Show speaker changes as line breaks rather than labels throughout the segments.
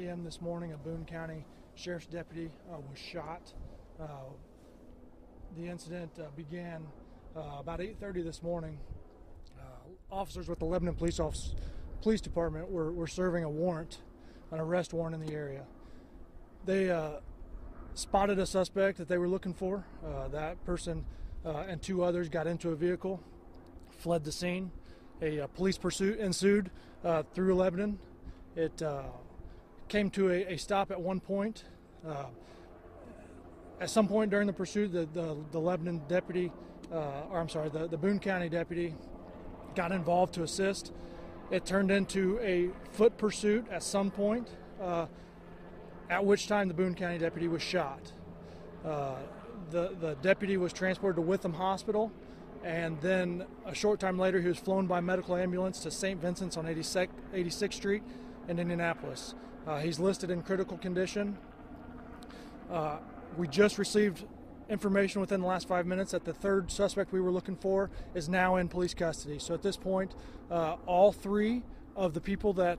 A.m. this morning, a Boone County Sheriff's deputy was shot. The incident began about 8:30 this morning. Officers with the Lebanon Police Department were serving an arrest warrant in the area. They spotted a suspect that they were looking for. That person and two others got into a vehicle, fled the scene. A police pursuit ensued through Lebanon. It came to a stop at one point. At some point during the pursuit, the Lebanon deputy, the Boone County deputy got involved to assist. It turned into a foot pursuit at some point, at which time the Boone County deputy was shot. The deputy was transported to Witham Hospital, and then a short time later he was flown by medical ambulance to St. Vincent's on 86th Street in Indianapolis. He's listed in critical condition. We just received information within the last 5 minutes that the third suspect we were looking for is now in police custody. So at this point, all three of the people that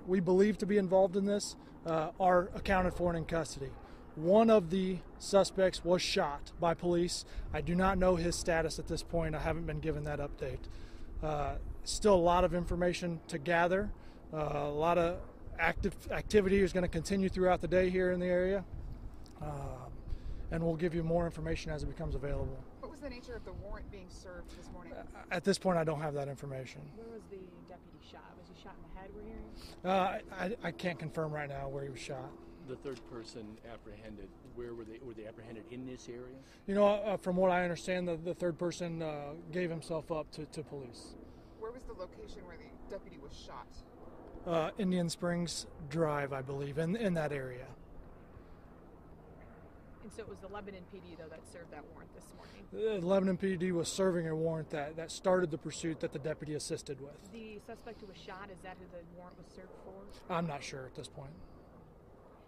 we believe to be involved in this are accounted for and in custody. One of the suspects was shot by police. I do not know his status at this point. I haven't been given that update. Still a lot of information to gather. A lot of activity is going to continue throughout the day here in the area, and we'll give you more information as it becomes available.
What was the nature of the warrant being served this morning?
At this point, I don't have that information.
Where was the deputy shot? Was he shot in the head, we're hearing?
I can't confirm right now where he was shot.
The third person apprehended, where were they apprehended in this area?
You know, from what I understand, the third person gave himself up to police.
Where was the location where the deputy was shot?
Indian Springs Drive, I believe, in that area.
And so it was the Lebanon PD, though, that served that warrant this morning?
The Lebanon PD was serving a warrant that started the pursuit that the deputy assisted with.
The suspect who was shot, is that who the warrant was served for?
I'm not sure at this point.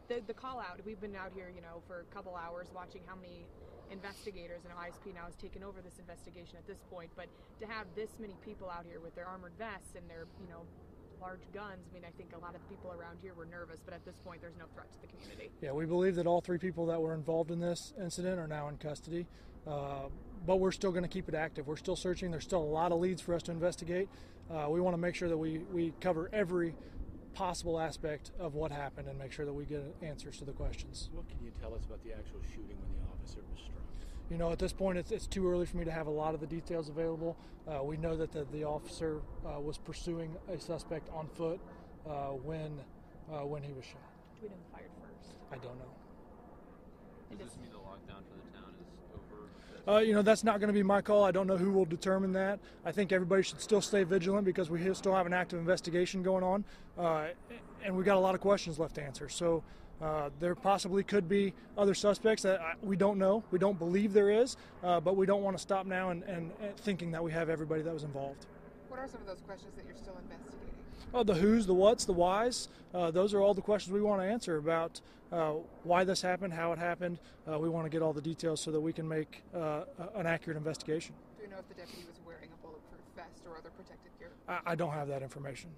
The call out, we've been out here, for a couple hours watching how many investigators, and ISP now has taken over this investigation at this point, but to have this many people out here with their armored vests and their, large guns, I think a lot of people around here were nervous, but at this point there's no threat to the community.
Yeah, we believe that all three people that were involved in this incident are now in custody, but we're still going to keep it active. We're still searching. There's still a lot of leads for us to investigate. We want to make sure that we cover every possible aspect of what happened and make sure that we get answers to the questions.
What can you tell us about the actual shooting when the officer was struck?
At this point, it's too early for me to have a lot of the details available. We know that the officer was pursuing a suspect on foot when he was shot.
Do we know who fired first?
I don't know.
Does this mean the lockdown for the town is over?
That's not going to be my call. I don't know who will determine that. I think everybody should still stay vigilant because we still have an active investigation going on, and we've got a lot of questions left to answer. So there possibly could be other suspects that we don't know. We don't believe there is, but we don't want to stop now and thinking that we have everybody that was involved.
What are some of those questions that you're still investigating?
The who's, the what's, the whys. Those are all the questions we want to answer about why this happened, how it happened. We want to get all the details so that we can make an accurate investigation.
Do you know if the deputy was wearing a bulletproof vest or other protective gear?
I don't have that information.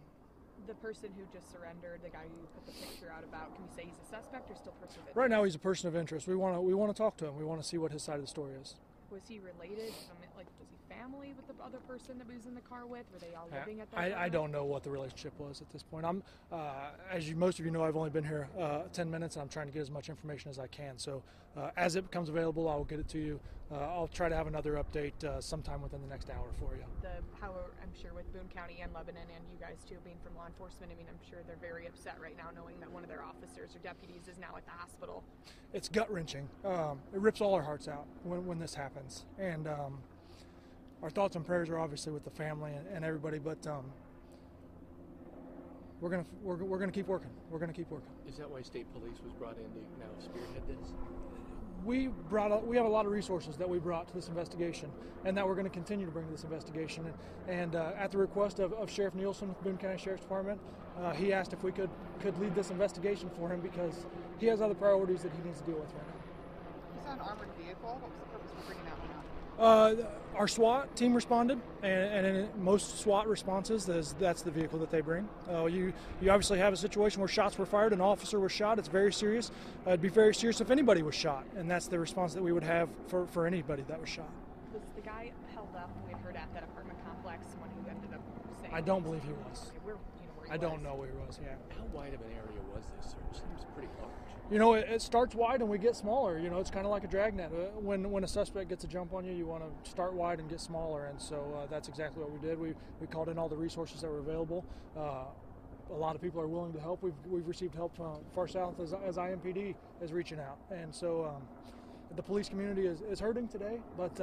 The person who just surrendered, the guy who put the picture out about, can we say he's a suspect or still person of interest?
Right now he's a person of interest. We want to talk to him. We want to see what his side of the story is.
Was he related? Was he family with the other person that he was in the car with? Were they all living at that time?
I don't know what the relationship was at this point. Most of you know, I've only been here 10 minutes, and I'm trying to get as much information as I can. So as it becomes available, I will get it to you. I'll try to have another update sometime within the next hour for you.
I'm sure with Boone County and Lebanon and you guys too being from law enforcement, I'm sure they're very upset right now knowing that one of their officers or deputies is now at the hospital. It's
gut-wrenching. It rips all our hearts out when this happens. And our thoughts and prayers are obviously with the family and everybody, but we're gonna keep working. We're gonna keep working.
Is that why state police was brought in to now spearhead this?
We have a lot of resources that we brought to this investigation, and that we're going to continue to bring to this investigation. And at the request of Sheriff Nielsen with Boone County Sheriff's Department, he asked if we could lead this investigation for him because he has other priorities that he needs to deal with right now.
You saw an armored vehicle. What was the purpose for bringing that one
Our SWAT team responded, and in most SWAT responses, that's the vehicle that they bring. You obviously have a situation where shots were fired, an officer was shot. It's very serious. It'd be very serious if anybody was shot, and that's the response that we would have for anybody that was shot.
Was the guy held up? We had heard at that apartment complex, one who ended up saying.
I don't believe he was.
Okay, where he
I
was.
don't know where he was. Yeah.
How wide of an area was this, sir? It seems pretty large.
It starts wide and we get smaller. It's kind of like a dragnet. When a suspect gets a jump on you, you want to start wide and get smaller. And so that's exactly what we did. We called in all the resources that were available. A lot of people are willing to help. We've received help from Far South as IMPD is reaching out. And so the police community is hurting today, but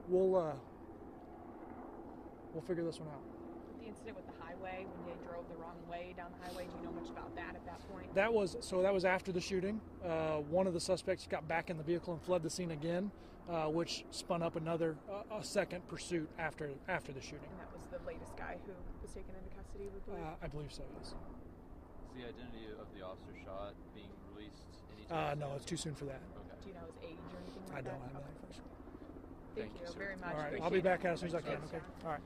we'll figure this one out.
The incident with the highway, when they drove the wrong way down the highway, do you know much about that at that point?
That was after the shooting. One of the suspects got back in the vehicle and fled the scene again, which spun up a second pursuit after the shooting.
And that was the latest guy who was taken into custody, we believe?
I believe so, yes.
Is the identity of the officer shot being released anytime
No,
soon?
it's too soon for that.
Okay.
Do you know his age or anything
I
like that?
don't have that
Okay.
information.
Thank
Thank
you
you, sir.
very much.
All right, I'll
Appreciate
be back
it.
as soon as I can.
Thanks,
Okay.
John.
All right.